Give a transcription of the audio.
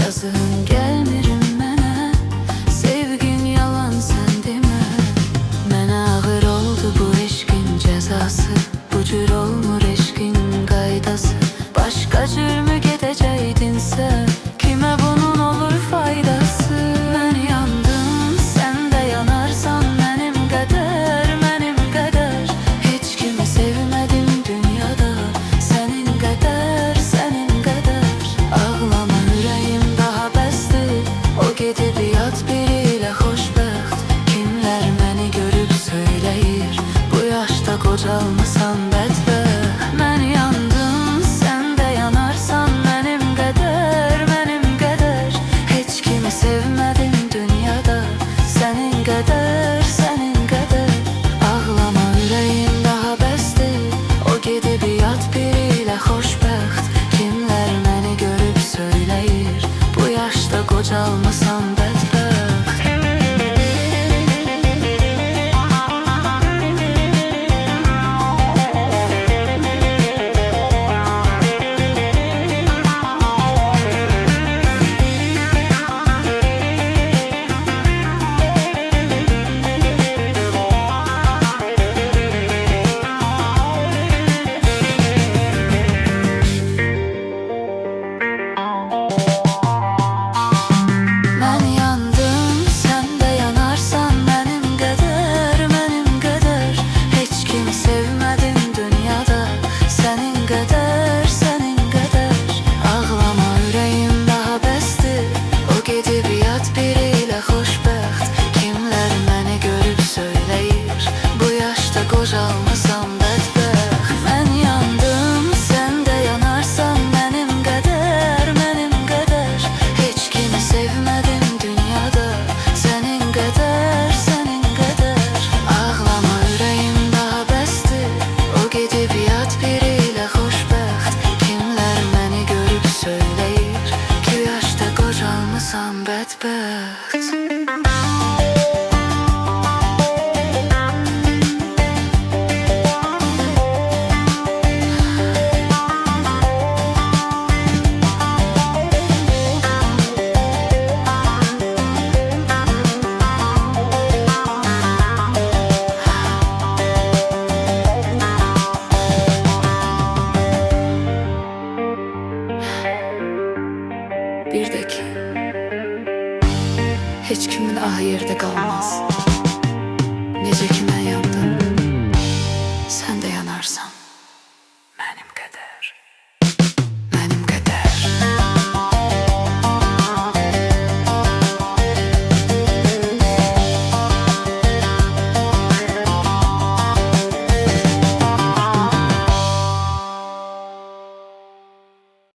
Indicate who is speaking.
Speaker 1: Yazığın gelmirim mənə, sevgin yalan sən demə. Mənə ağır oldu bu eşqin cəzası, bu cür olmur eşqin qaydası. Başqa cürmü gedəcəkdin sən, kimə bunun olur faydası? Mən yandım, sən də yanarsan mənim qədər, mənim qədər. Heç kimi sevmədim dünyada, sənin qədər, sənin qədər. Ağlama ürəyim daha bəsdir, o gedib yat biri ilə xoşbəxt. Kimlər məni görüb söyləyir, bu yaşda qocalmısan bədbəxt. Mən yandım, sən də yanarsan mənim qədər, mənim qədər. Heç kimi sevmədim dünyada, sənin qədər, sənin qədər. Ağlama ürəyim daha bəsdir, o gedib yat biri ilə xoşbəxt. Kimlər məni görüb söyləyir, bu yaşda qocalmısan bədbəxt. Mən yandım, sən də yanarsan mənim qədər, mənim qədər. Heç kimi sevmədim dünyada, sənin qədər, sənin qədər. Ağlama ürəyim daha bəsdir, o gedib yat biri ilə xoşbəxt. Kimlər məni görüb söyləyir, bu yaşda qocalmısan bədbəxt. Mən yandım, sən də yanarsan mənim qədər, mənim qədər. Heç kimi sevmədim dünyada, sənin qədər, sənin qədər. Ağlama ürəyim daha bəsdir, o gedib yat biri ilə xoşbəxt. Kimlər məni görüb söyləyir, ki yaşda qocalmısan bədbəxt. Bir də ki, heç kimin ahı yerdə qalmaz. Necə ki mən yandım.